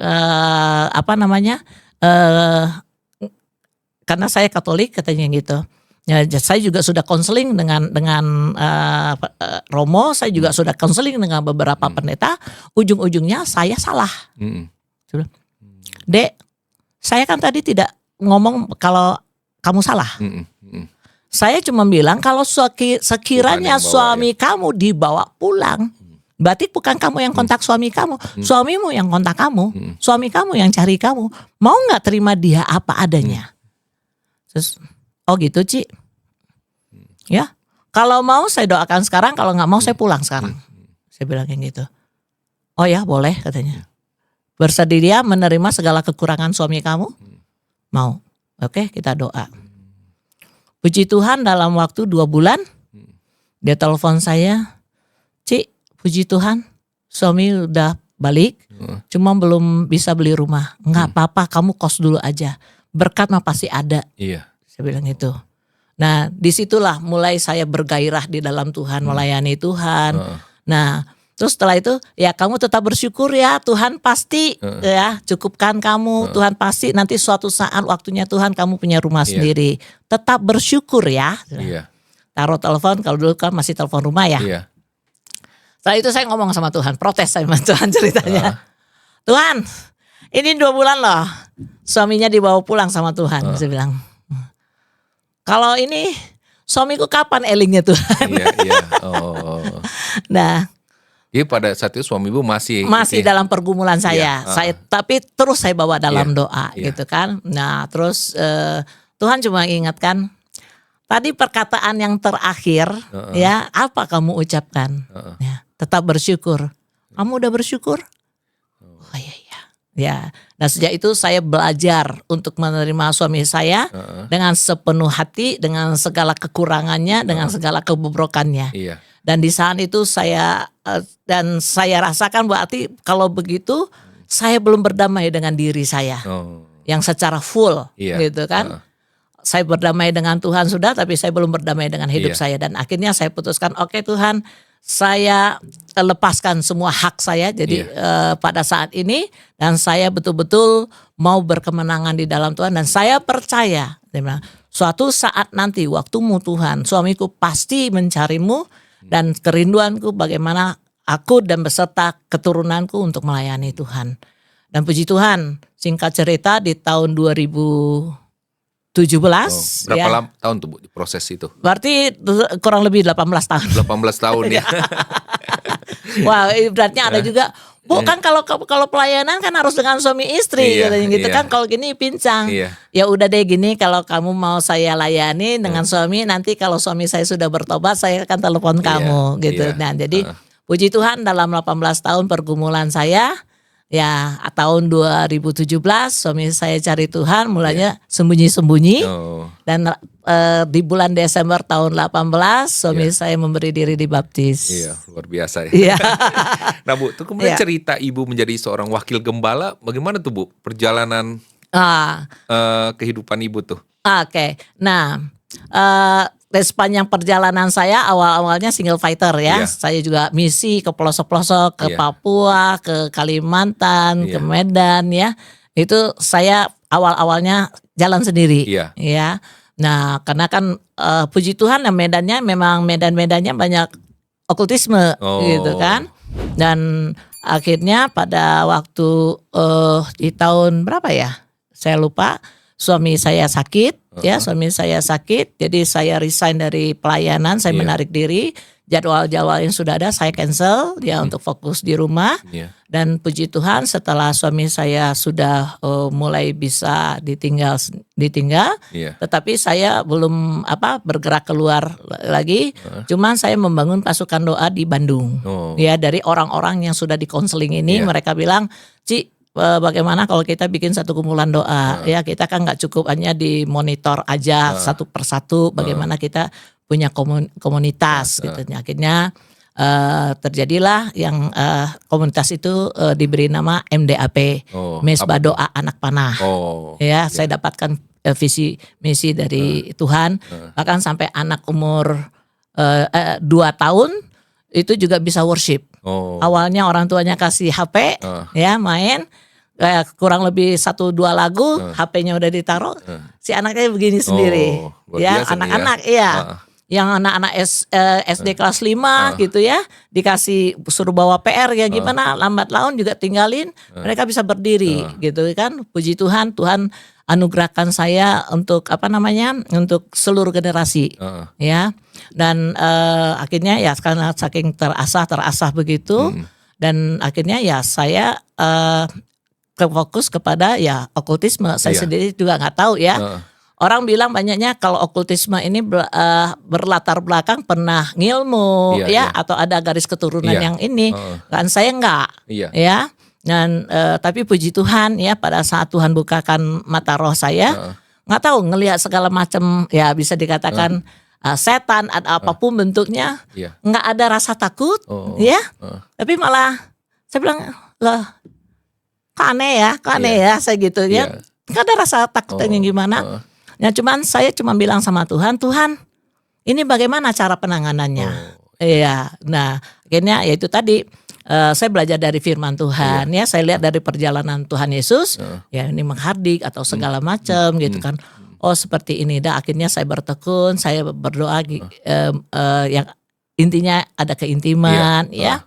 S1: karena saya Katolik katanya gitu. Ya, saya juga sudah konseling dengan Romo, saya juga sudah konseling dengan beberapa pendeta. Ujung-ujungnya saya salah. Saya bilang, Dek, saya kan tadi tidak ngomong kalau kamu salah. Saya cuma bilang kalau sekiranya suami kamu dibawa pulang, berarti bukan kamu yang kontak suami kamu, suamimu yang kontak kamu, suami kamu yang cari kamu. Mau nggak terima dia apa adanya? Terus, oh gitu Ci. Ya, kalau mau saya doakan sekarang, kalau nggak mau saya pulang sekarang. Saya bilang kayak gitu. Oh ya boleh katanya. Bersedia menerima segala kekurangan suami kamu? Mau. Oke, kita doa. Puji Tuhan dalam waktu 2 bulan dia telepon saya, Ci, puji Tuhan suami udah balik, cuma belum bisa beli rumah. Enggak apa-apa, kamu kos dulu aja. Berkat mah pasti ada. Saya bilang gitu. Nah disitulah mulai saya bergairah di dalam Tuhan, melayani Tuhan. Nah terus setelah itu ya kamu tetap bersyukur ya, Tuhan pasti ya cukupkan kamu, Tuhan pasti nanti suatu saat waktunya Tuhan kamu punya rumah sendiri. Tetap bersyukur ya. Taruh telepon, kalau dulu kan masih telepon rumah ya. Setelah itu saya ngomong sama Tuhan, protes sama Tuhan ceritanya. Tuhan ini 2 bulan loh suaminya dibawa pulang sama Tuhan. Saya bilang, kalau ini suamiku kapan elingnya Tuhan?
S2: Iya. Oh.
S1: Nah,
S2: Jadi pada saat itu suami ibu masih
S1: dalam pergumulan saya. Saya tapi terus saya bawa dalam doa
S2: Iya.
S1: gitu kan. Nah, terus Tuhan cuma ingatkan tadi perkataan yang terakhir ya, apa kamu ucapkan? Ya, tetap bersyukur. Kamu udah bersyukur? Oh iya. Ya, nah sejak itu saya belajar untuk menerima suami saya dengan sepenuh hati, dengan segala kekurangannya, dengan segala kebobrokannya.
S2: Iya.
S1: Dan di saat itu saya rasakan berarti kalau begitu saya belum berdamai dengan diri saya yang secara full, gitu kan. Saya berdamai dengan Tuhan sudah, tapi saya belum berdamai dengan hidup saya. Dan akhirnya saya putuskan, oke Tuhan, saya lepaskan semua hak saya jadi pada saat ini, dan saya betul-betul mau berkemenangan di dalam Tuhan, dan saya percaya suatu saat nanti waktumu Tuhan, suamiku pasti mencarimu, dan kerinduanku bagaimana aku dan beserta keturunanku untuk melayani Tuhan. Dan puji Tuhan, singkat cerita di tahun 2017.
S2: Berapa lama tahun tuh Bu di proses itu?
S1: Berarti kurang lebih 18 tahun.
S2: 18 tahun ya.
S1: Wah, ibaratnya ada juga, Bu kan kalau pelayanan kan harus dengan suami istri gitu kan, kalau gini pincang. Ya udah deh gini, kalau kamu mau saya layani dengan suami, nanti kalau suami saya sudah bertobat saya akan telepon kamu gitu. Nah, jadi puji Tuhan dalam 18 tahun pergumulan saya, ya tahun 2017 suami saya cari Tuhan, mulanya sembunyi-sembunyi. Dan di bulan Desember tahun 18 suami saya memberi diri dibaptis.
S2: Iya, luar biasa ya.
S1: Iya.
S2: Nah Bu, tuh kemudian cerita ibu menjadi seorang wakil gembala, bagaimana tuh Bu perjalanan kehidupan ibu tuh?
S1: Oke. Nah, di sepanjang perjalanan saya awal-awalnya single fighter ya. Saya juga misi ke pelosok-pelosok, ke Papua, ke Kalimantan, ke Medan ya. Itu saya awal-awalnya jalan sendiri ya. Nah, karena kan puji Tuhan medannya memang medan-medannya banyak okultisme gitu kan. Dan akhirnya pada waktu di tahun berapa ya? Saya lupa, suami saya sakit ya, suami saya sakit. Jadi saya resign dari pelayanan, saya menarik diri. Jadwal-jadwal yang sudah ada saya cancel ya untuk fokus di rumah. Dan puji Tuhan setelah suami saya sudah mulai bisa ditinggal, tetapi saya belum bergerak keluar lagi. Cuman saya membangun pasukan doa di Bandung. Ya, dari orang-orang yang sudah dikonseling ini, mereka bilang, "Ci, bagaimana kalau kita bikin satu kumpulan doa?" Ya, kita kan nggak cukup hanya di monitor aja satu persatu. Bagaimana kita punya komunitas gitu. Akhirnya terjadilah yang komunitas itu diberi nama MDAP, Mesbah Doa Anak Panah. Ya, saya dapatkan visi misi dari Tuhan. Bahkan sampai anak umur 2 tahun itu juga bisa worship. Awalnya orang tuanya kasih HP ya main. Kurang lebih 1-2 lagu, HP-nya udah ditaruh, si anaknya begini sendiri. Ya, anak-anak yang anak-anak SD kelas 5 gitu ya, dikasih suruh bawa PR ya gimana, lambat laun juga tinggalin, mereka bisa berdiri gitu kan. Puji Tuhan, Tuhan anugerahkan saya untuk untuk seluruh generasi ya. Dan akhirnya ya karena saking terasah begitu, dan akhirnya ya saya fokus kepada ya okultisme. Saya sendiri juga nggak tahu ya. Orang bilang banyaknya kalau okultisme ini berlatar belakang pernah ngilmu atau ada garis keturunan yang ini. Kan saya enggak ya. Dan tapi puji Tuhan ya, pada saat Tuhan bukakan mata roh saya, nggak tahu ngelihat segala macam ya, bisa dikatakan setan atau apapun bentuknya, nggak ada rasa takut ya. Tapi malah saya bilang, loh kok aneh ya saya gitu ya. Nggak ada rasa takut yang gimana. Ya saya cuma bilang sama Tuhan, Tuhan ini bagaimana cara penanganannya? Iya. Nah akhirnya ya itu tadi saya belajar dari firman Tuhan ya. Saya lihat dari perjalanan Tuhan Yesus ya, ini menghardik atau segala macam gitu kan. Oh seperti ini dah. Akhirnya saya bertekun, saya berdoa yang intinya ada keintiman ya.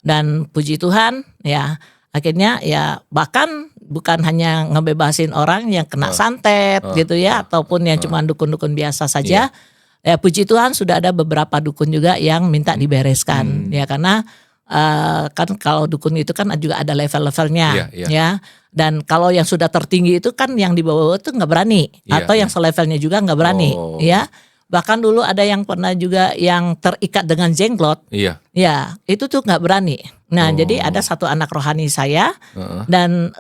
S1: Dan puji Tuhan ya, akhirnya ya bahkan bukan hanya ngebebasin orang yang kena santet gitu ya, ataupun yang cuma dukun-dukun biasa saja. Ya puji Tuhan sudah ada beberapa dukun juga yang minta dibereskan, ya karena kan kalau dukun itu kan juga ada level-levelnya, ya. Dan kalau yang sudah tertinggi itu kan yang di bawah itu nggak berani, atau yang selevelnya juga nggak berani, ya. Bahkan dulu ada yang pernah juga yang terikat dengan jenglot, ya itu tuh nggak berani. Nah jadi ada satu anak rohani saya dan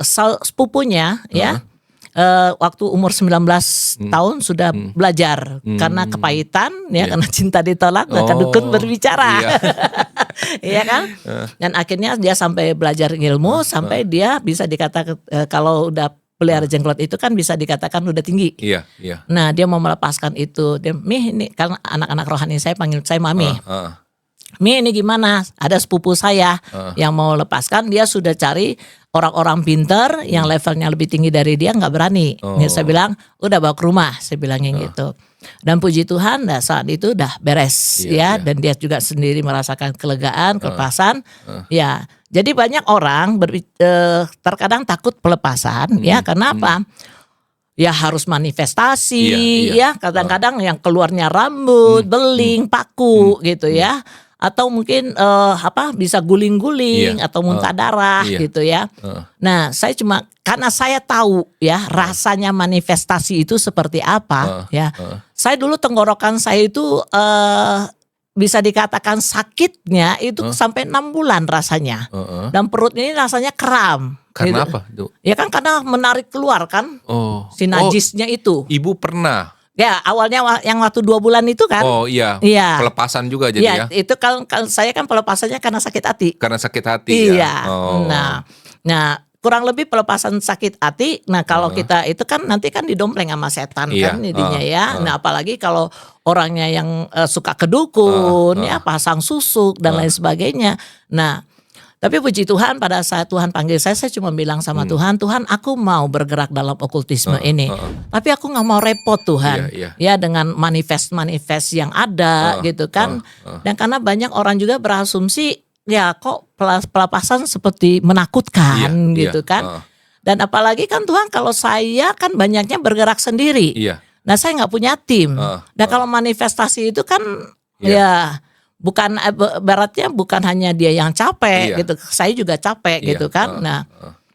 S1: sepupunya, ya. Waktu umur 19 tahun sudah belajar karena kepahitan, ya karena cinta ditolak, maka dukun berbicara, iya kan? Dan akhirnya dia sampai belajar ilmu sampai dia bisa dikatakan kalau udah pelihara jenglot itu kan bisa dikatakan udah tinggi. Nah dia mau melepaskan itu, dia, "Mi ini," karena anak-anak rohani saya panggil saya Mami. "Mi ini gimana? Ada sepupu saya yang mau lepaskan, dia sudah cari orang-orang pinter yang levelnya lebih tinggi dari dia, nggak berani." Saya bilang udah bawa ke rumah, saya bilangnya gitu. Dan puji Tuhan, saat itu udah beres, dan dia juga sendiri merasakan kelegaan, kelepasan, ya. Jadi banyak orang terkadang takut pelepasan, ya karena apa? Ya harus manifestasi, ya kadang-kadang yang keluarnya rambut, beling, paku gitu ya. Atau mungkin bisa guling-guling atau muntah darah gitu ya. Nah, saya cuma karena saya tahu ya rasanya manifestasi itu seperti apa ya. Saya dulu tenggorokan saya itu bisa dikatakan sakitnya itu sampai 6 bulan rasanya. Dan perut ini rasanya kram.
S2: Karena
S1: gitu.
S2: apa, Du?
S1: Ya kan karena menarik keluar kan. Si najisnya itu.
S2: Ibu pernah?
S1: Ya awalnya yang waktu 2 bulan itu kan.
S2: Oh iya. Pelepasan juga jadi ya.
S1: Itu kalau saya kan pelepasannya karena sakit hati.
S2: Karena sakit hati
S1: ya. Nah kurang lebih pelepasan sakit hati. Nah kalau kita itu kan nanti kan didompleng sama setan kan intinya ya. Nah apalagi kalau orangnya yang suka ke dukun, ya pasang susuk dan lain sebagainya. Nah tapi puji Tuhan pada saat Tuhan panggil saya cuma bilang sama Tuhan, "Tuhan aku mau bergerak dalam okultisme ini. Tapi aku gak mau repot Tuhan. Ya dengan manifest yang ada gitu kan. Dan karena banyak orang juga berasumsi, ya kok pelepasan seperti menakutkan gitu kan. Dan apalagi kan Tuhan kalau saya kan banyaknya bergerak sendiri. Nah saya gak punya tim. Dan kalau manifestasi itu kan ya bukan beratnya bukan hanya dia yang capek gitu, saya juga capek gitu kan. Nah,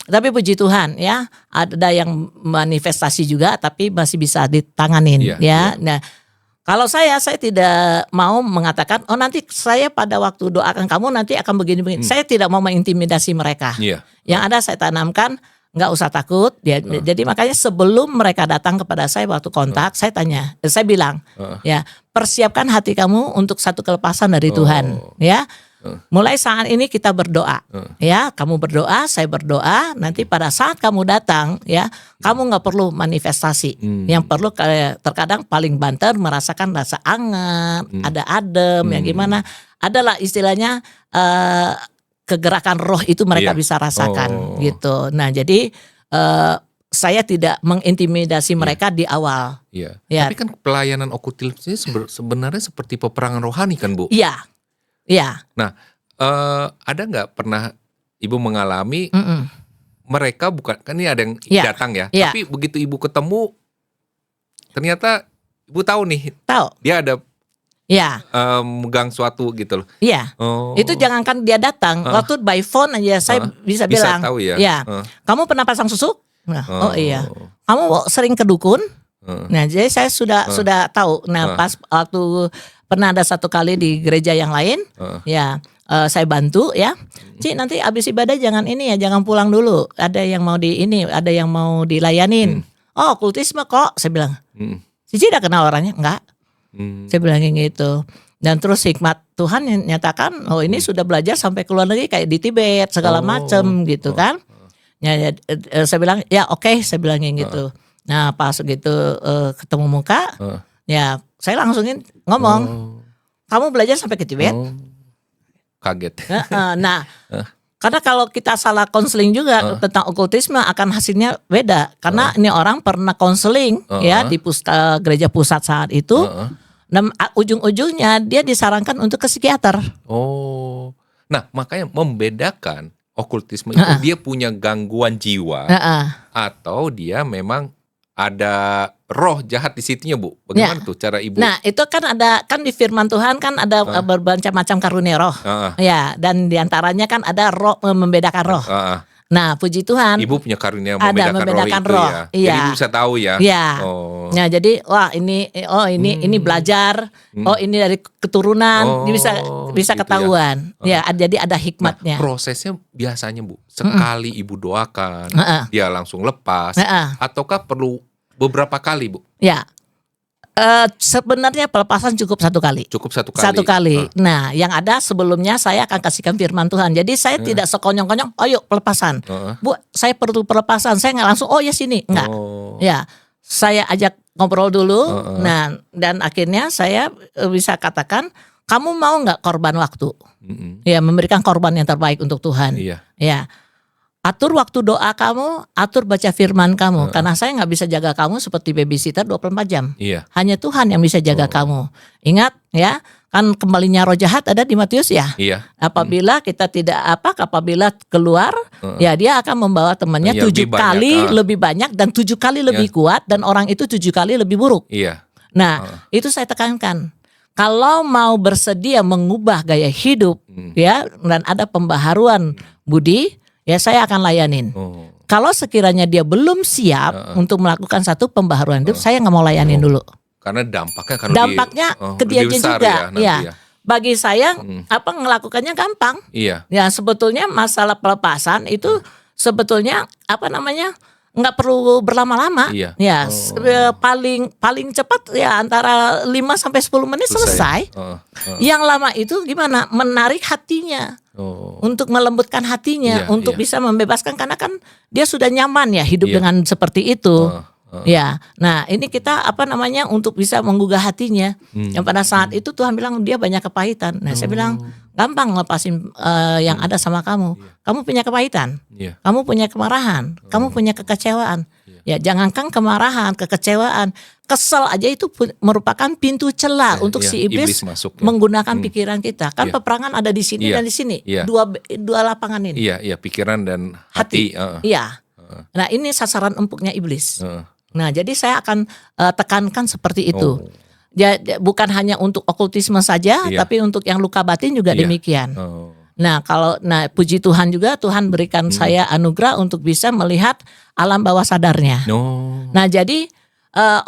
S1: tapi puji Tuhan ya, ada yang manifestasi juga tapi masih bisa ditanganin ya. Nah, kalau saya tidak mau mengatakan, "Oh nanti saya pada waktu doakan kamu nanti akan begini-begini." Saya tidak mau mengintimidasi mereka. Yang ada saya tanamkan, nggak usah takut. Jadi makanya sebelum mereka datang kepada saya waktu kontak, saya bilang, ya persiapkan hati kamu untuk satu kelepasan dari Tuhan, ya. Mulai saat ini kita berdoa, ya. Kamu berdoa, saya berdoa. Nanti pada saat kamu datang, ya, kamu nggak perlu manifestasi. Yang perlu terkadang paling banter merasakan rasa hangat, ada adem, yang gimana. Adalah istilahnya kegerakan roh itu mereka bisa rasakan gitu. Nah jadi saya tidak mengintimidasi mereka di awal.
S2: Tapi kan pelayanan okultisme sebenarnya seperti peperangan rohani kan Bu?
S1: Iya.
S2: Nah ada nggak pernah Ibu mengalami mereka bukan kan ini ada yang datang ya, tapi begitu Ibu ketemu ternyata Ibu tahu nih, dia ada megang suatu gitu loh. Itu jangankan dia datang, waktu by phone aja saya bisa bilang, tahu
S1: kamu pernah pasang susuk? Nah, oh iya. Kamu sering ke dukun? Nah, jadi saya sudah tahu. Nah, pas waktu pernah ada satu kali di gereja yang lain, saya bantu ya. Ci nanti abis ibadah jangan jangan pulang dulu. Ada yang mau ada yang mau dilayanin. Oh, kultisme kok, saya bilang. Cici udah kenal orangnya? Enggak. Saya bilangin gitu. Dan terus hikmat Tuhan yang nyatakan, oh ini sudah belajar sampai ke luar negeri kayak di Tibet segala macam gitu kan. Ya, saya bilang ya oke, saya bilangin gitu. Nah pas gitu ketemu muka, ya saya langsungin ngomong, kamu belajar sampai ke Tibet?
S2: Kaget.
S1: Nah karena kalau kita salah konseling juga tentang okultisme akan hasilnya beda. Karena ini orang pernah konseling ya di gereja pusat saat itu. Dan ujung-ujungnya dia disarankan untuk ke psikiater.
S2: Nah makanya membedakan okultisme itu dia punya gangguan jiwa atau dia memang ada roh jahat di situnya, Bu. Bagaimana tuh cara Ibu?
S1: Nah, itu kan ada, kan di firman Tuhan kan ada bermacam-macam karunia roh. Ya, dan diantaranya kan ada roh membedakan roh. Nah, puji Tuhan.
S2: Ibu punya karunia
S1: membedakan roh.
S2: Ya.
S1: Iya.
S2: Jadi Ibu bisa tahu ya.
S1: Iya. Nah, jadi wah ini belajar. Ini dari keturunan. Ini bisa gitu ketahuan. Ya, jadi ada hikmatnya.
S2: Nah, prosesnya biasanya, Bu, sekali Ibu doakan, dia langsung lepas, ataukah perlu beberapa kali, Bu?
S1: Ya. Sebenarnya pelepasan cukup satu kali.
S2: Cukup satu kali.
S1: Satu kali. Nah, yang ada sebelumnya saya akan kasihkan firman Tuhan. Jadi saya tidak sekonyong-konyong, yuk pelepasan. Bu, saya perlu pelepasan. Saya nggak langsung, ya sini. Enggak. Ya, saya ajak ngobrol dulu. Nah, dan akhirnya saya bisa katakan, kamu mau nggak korban waktu? Ya, memberikan korban yang terbaik untuk Tuhan.
S2: Iya.
S1: Ya. Atur waktu doa kamu, atur baca firman kamu. Karena saya nggak bisa jaga kamu seperti babysitter 24 jam.
S2: Iya.
S1: Hanya Tuhan yang bisa jaga kamu. Ingat ya, kan kembalinya roh jahat ada di Matius ya.
S2: Iya.
S1: Apabila kita apabila keluar, ya dia akan membawa temannya 7 kali lebih banyak dan 7 kali lebih kuat, dan orang itu 7 kali lebih buruk.
S2: Iya.
S1: Nah, itu saya tekankan. Kalau mau bersedia mengubah gaya hidup, ya, dan ada pembaharuan budi, ya saya akan layanin. Kalau sekiranya dia belum siap untuk melakukan satu pembaharuan hidup, saya nggak mau layanin dulu.
S2: Karena dampaknya kan
S1: ke dianya juga.
S2: Ya.
S1: Bagi saya ngelakukannya gampang.
S2: Iya.
S1: Ya, sebetulnya masalah pelepasan itu sebetulnya nggak perlu berlama-lama.
S2: Iya.
S1: Ya, paling cepat ya antara 5 sampai 10 menit selesai. Yang lama itu gimana? Menarik hatinya. Untuk melembutkan hatinya, untuk bisa membebaskan, karena kan dia sudah nyaman ya hidup dengan seperti itu. Ya, nah ini kita untuk bisa menggugah hatinya. Yang pada saat itu Tuhan bilang dia banyak kepahitan. Nah, saya bilang gampang lepasin yang ada sama kamu. Kamu punya kepahitan, kamu punya kemarahan, kamu punya kekecewaan. Ya, jangankan kemarahan, kekecewaan, kesel aja itu merupakan pintu celah untuk si iblis
S2: masuk,
S1: menggunakan pikiran kita. Kan peperangan ada di sini dan di sini. Dua lapangan ini.
S2: Iya, pikiran dan hati.
S1: Iya. Nah, ini sasaran empuknya iblis. Nah, jadi saya akan tekankan seperti itu. Ya, bukan hanya untuk okultisme saja, tapi untuk yang luka batin juga demikian. Nah, puji Tuhan juga, Tuhan berikan saya anugerah untuk bisa melihat alam bawah sadarnya. Nah, jadi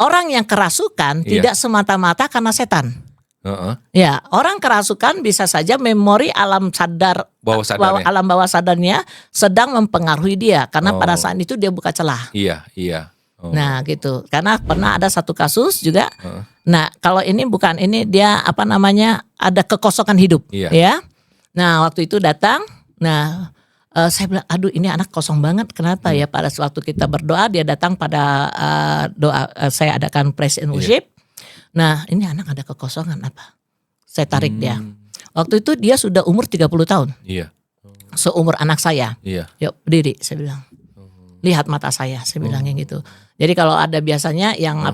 S1: orang yang kerasukan tidak semata-mata karena setan. Ya, orang kerasukan bisa saja memori alam alam bawah sadarnya sedang mempengaruhi dia, karena pada saat itu dia buka celah.
S2: Iya.
S1: Nah, gitu. Karena pernah ada satu kasus juga. Nah, kalau ini bukan, ini dia ada kekosongan hidup. Ya. Nah, waktu itu datang. Nah, saya bilang, aduh ini anak kosong banget. Kenapa ya? Pada waktu kita berdoa, dia datang pada doa, saya adakan praise and worship. Nah, ini anak ada kekosongan apa? Saya tarik dia. Waktu itu dia sudah umur 30 tahun.
S2: Iya.
S1: Seumur anak saya.
S2: Iya.
S1: Yuk berdiri, saya bilang. Lihat mata saya bilangnya gitu. Jadi kalau ada biasanya yang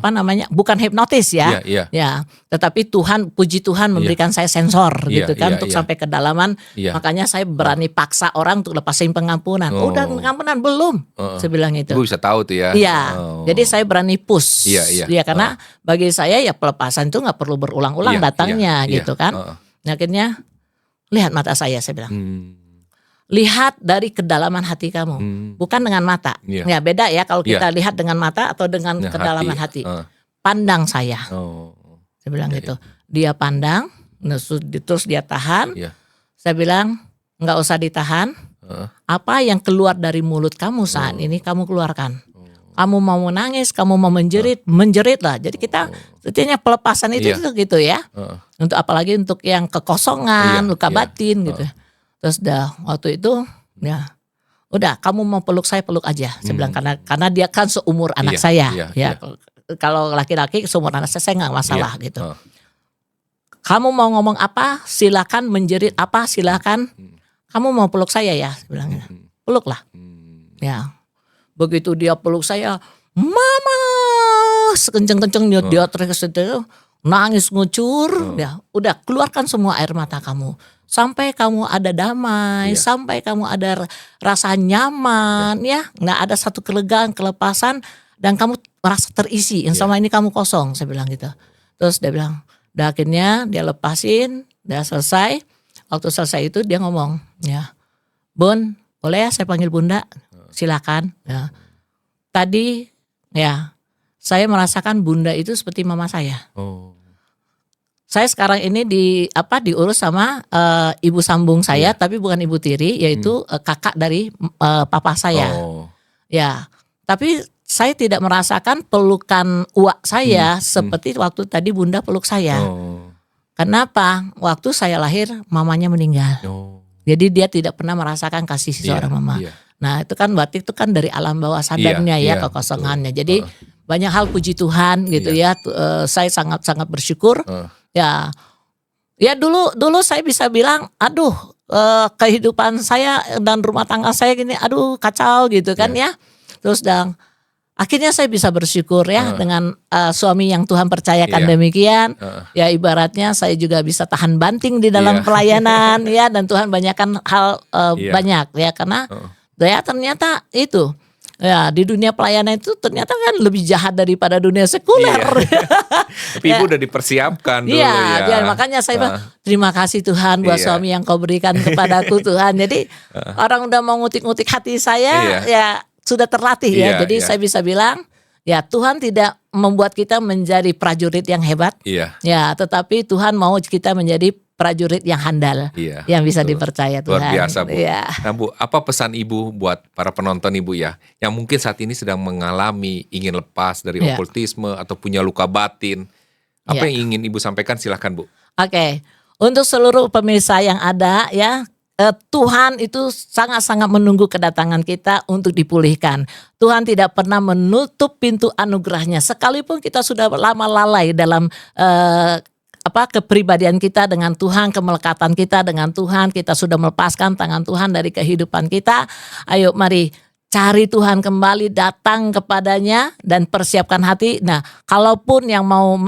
S1: bukan hipnotis ya. Ya, tetapi puji Tuhan memberikan saya sensor gitu kan, untuk sampai kedalaman. Makanya saya berani paksa orang untuk lepasin pengampunan. Udah pengampunan belum? Saya bilang itu.
S2: Gue bisa tahu tuh ya.
S1: Iya. Jadi saya berani push. Iya, karena bagi saya ya pelepasan itu nggak perlu berulang-ulang datangnya gitu kan. Akhirnya lihat mata saya bilang. Lihat dari kedalaman hati kamu, bukan dengan mata. Ya, beda ya kalau kita lihat dengan mata atau dengan kedalaman hati. Pandang saya. Saya bilang gitu. Dia pandang, terus dia tahan. Saya bilang, nggak usah ditahan. Apa yang keluar dari mulut kamu saat ini kamu keluarkan. Kamu mau menangis, kamu mau menjeritlah. Jadi kita setidaknya pelepasan itu gitu ya. Untuk apalagi untuk yang kekosongan, luka batin gitu. Terus waktu itu ya udah, kamu mau peluk saya peluk aja. Saya bilang karena dia kan seumur anak saya. Kalau laki-laki seumur anak saya nggak masalah gitu. Kamu mau ngomong apa silakan, menjerit apa silakan. Kamu mau peluk saya ya, saya bilangnya. Peluklah. Ya. Begitu dia peluk saya, mama, sekenceng-kencengnya dia teriak, nangis ngucur. Ya, udah keluarkan semua air mata kamu. Sampai kamu ada damai, sampai kamu ada rasa nyaman, ya, nggak ada satu kelegaan, kelepasan. dan kamu merasa terisi, yang selama ini kamu kosong, saya bilang gitu. Terus dia bilang, dan akhirnya dia lepasin, dia selesai. Waktu selesai itu dia ngomong, ya, Bun, boleh ya saya panggil Bunda? Silakan. Ya. Tadi ya saya merasakan Bunda itu seperti mama saya. Saya sekarang ini diurus sama ibu sambung saya, tapi bukan ibu tiri, yaitu kakak dari papa saya. Ya, tapi saya tidak merasakan pelukan uak saya seperti waktu tadi Bunda peluk saya. Kenapa? Waktu saya lahir mamanya meninggal. Jadi dia tidak pernah merasakan kasih seorang mama. Nah itu kan berarti itu kan dari alam bawah sadarnya kekosongannya. Jadi banyak hal puji Tuhan gitu ya. Saya sangat-sangat bersyukur. Ya dulu saya bisa bilang, aduh kehidupan saya dan rumah tangga saya gini, aduh kacau gitu kan ya. Terus akhirnya saya bisa bersyukur ya dengan suami yang Tuhan percayakan demikian. Ya ibaratnya saya juga bisa tahan banting di dalam pelayanan ya, dan Tuhan banyakkan hal banyak ya, karena ya ternyata itu. Ya di dunia pelayanan itu ternyata kan lebih jahat daripada dunia sekuler.
S2: Tapi ibu udah dipersiapkan dulu ya.
S1: Makanya saya bilang terima kasih Tuhan buat suami yang kau berikan kepadaku Tuhan. Jadi orang udah mau ngutik-ngutik hati saya ya sudah terlatih ya. Jadi saya bisa bilang ya Tuhan tidak membuat kita menjadi prajurit yang hebat. Ya tetapi Tuhan mau kita menjadi prajurit yang handal, yang bisa dipercaya Tuhan.
S2: Luar biasa Bu. Nah Bu, apa pesan Ibu buat para penonton Ibu ya, yang mungkin saat ini sedang mengalami ingin lepas dari okultisme atau punya luka batin, apa yang ingin Ibu sampaikan, silahkan Bu.
S1: Oke, untuk seluruh pemirsa yang ada ya, Tuhan itu sangat-sangat menunggu kedatangan kita untuk dipulihkan. Tuhan tidak pernah menutup pintu anugerahnya, sekalipun kita sudah lama lalai dalam kepribadian kita dengan Tuhan, kemelekatan kita dengan Tuhan, kita sudah melepaskan tangan Tuhan dari kehidupan kita. Ayo mari cari Tuhan kembali, datang kepadanya dan persiapkan hati. Nah, kalaupun yang mau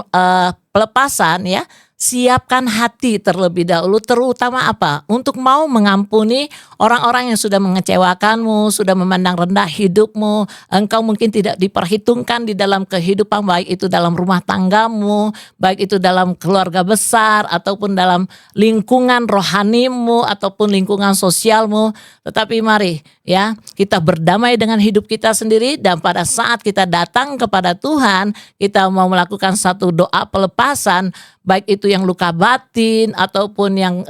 S1: pelepasan ya, siapkan hati terlebih dahulu, terutama apa? Untuk mau mengampuni orang-orang yang sudah mengecewakanmu, sudah memandang rendah hidupmu. Engkau mungkin tidak diperhitungkan di dalam kehidupan, baik itu dalam rumah tanggamu, baik itu dalam keluarga besar, ataupun dalam lingkungan rohanimu, ataupun lingkungan sosialmu. Tetapi mari ya, kita berdamai dengan hidup kita sendiri, dan pada saat kita datang kepada Tuhan, kita mau melakukan satu doa pelepasan, baik itu yang luka batin ataupun yang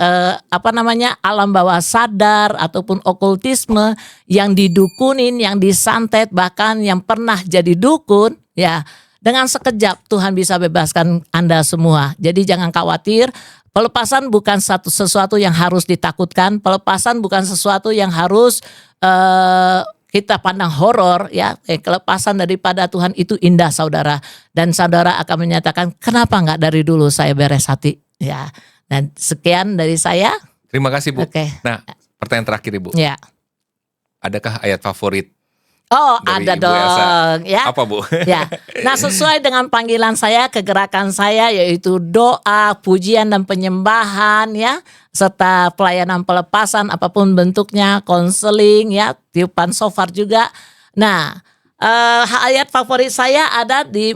S1: alam bawah sadar ataupun okultisme, yang didukunin, yang disantet, bahkan yang pernah jadi dukun ya, dengan sekejap Tuhan bisa bebaskan Anda semua. Jadi jangan khawatir. Pelepasan bukan sesuatu yang harus ditakutkan. Pelepasan bukan sesuatu yang harus kita pandang horor ya. Kelepasan daripada Tuhan itu indah saudara. Dan saudara akan menyatakan, kenapa enggak dari dulu saya beres hati ya. Dan sekian dari saya.
S2: Terima kasih Bu. Nah, pertanyaan terakhir Ibu.
S1: Ya.
S2: Adakah ayat favorit?
S1: Oh, ada dong ya.
S2: Apa Bu?
S1: Ya. Nah, sesuai dengan panggilan saya, kegerakan saya, yaitu doa, pujian dan penyembahan ya, serta pelayanan pelepasan apapun bentuknya, konseling ya, tiupan shofar juga. Nah, ayat favorit saya ada di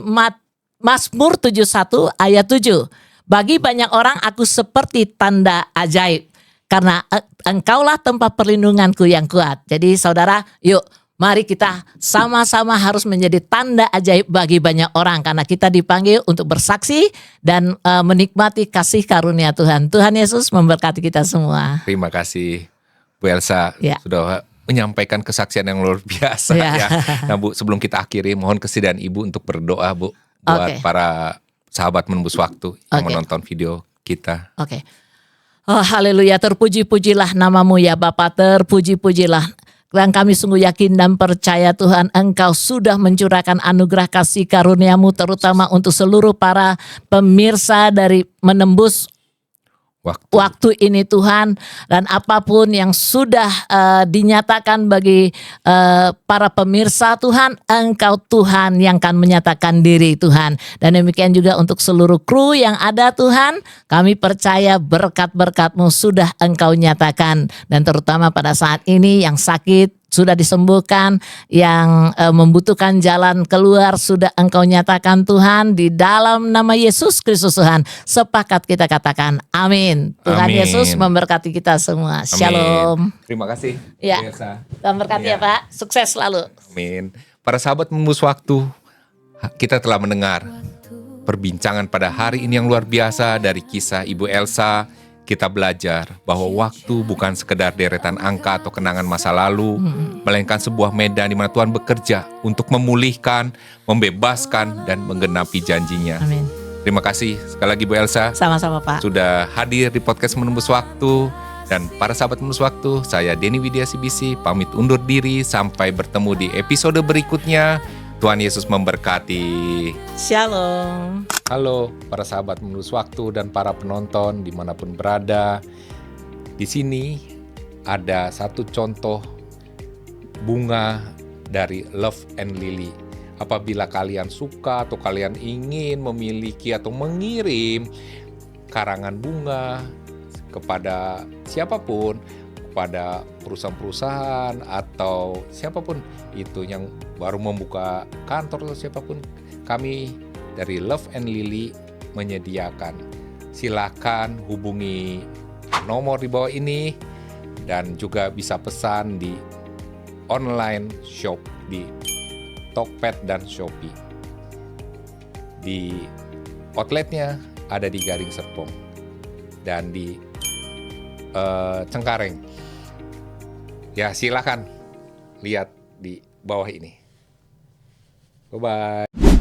S1: Mazmur 71 ayat 7. Bagi banyak orang aku seperti tanda ajaib, karena engkaulah tempat perlindunganku yang kuat. Jadi saudara, yuk mari kita sama-sama harus menjadi tanda ajaib bagi banyak orang, karena kita dipanggil untuk bersaksi dan menikmati kasih karunia Tuhan. Tuhan Yesus memberkati kita semua.
S2: Terima kasih Bu Elsa sudah menyampaikan kesaksian yang luar biasa ya. Nah Bu, sebelum kita akhiri, mohon kesediaan Ibu untuk berdoa Bu buat para sahabat menembus waktu yang menonton video kita.
S1: Oh haleluya, terpuji-pujilah namamu ya Bapa, terpuji-pujilah. Dan kami sungguh yakin dan percaya Tuhan, Engkau sudah mencurahkan anugerah kasih karuniamu, terutama untuk seluruh para pemirsa dari menembus waktu ini Tuhan. Dan apapun yang sudah dinyatakan bagi para pemirsa Tuhan, Engkau Tuhan yang akan menyatakan diri Tuhan. Dan demikian juga untuk seluruh kru yang ada Tuhan, kami percaya berkat-berkat-Mu sudah Engkau nyatakan. Dan terutama pada saat ini yang sakit sudah disembuhkan, yang membutuhkan jalan keluar sudah Engkau nyatakan Tuhan, di dalam nama Yesus Kristus Tuhan. Sepakat kita katakan amin. Tuhan
S2: Amin.
S1: Yesus memberkati kita semua.
S2: Amin.
S1: Shalom.
S2: Terima kasih.
S1: Ya.
S2: Biasa.
S1: Tuhan berkati ya Pak. Sukses selalu.
S2: Amin. Para sahabat Menembus Waktu, kita telah mendengar perbincangan pada hari ini yang luar biasa dari kisah Ibu Elsa. Kita belajar bahwa waktu bukan sekedar deretan angka atau kenangan masa lalu, melainkan sebuah medan di mana Tuhan bekerja untuk memulihkan, membebaskan, dan menggenapi janjinya.
S1: Amin.
S2: Terima kasih sekali lagi Bu Elsa.
S1: Sama-sama Pak.
S2: Sudah hadir di podcast Menembus Waktu. Dan para sahabat Menembus Waktu, saya Denny Widya CBC pamit undur diri. Sampai bertemu di episode berikutnya. Tuhan Yesus memberkati.
S1: Shalom.
S2: Halo para sahabat Menembus Waktu dan para penonton dimanapun berada. Di sini ada satu contoh bunga dari Love and Lily. Apabila kalian suka atau kalian ingin memiliki atau mengirim karangan bunga kepada siapapun, kepada perusahaan-perusahaan atau siapapun itu yang baru membuka kantor atau siapapun, kami dari Love and Lily menyediakan. Silakan hubungi nomor di bawah ini dan juga bisa pesan di online shop di Tokped dan Shopee. Di outletnya ada di Garing Serpong dan di Cengkareng. Ya silakan lihat di bawah ini. Bye-bye.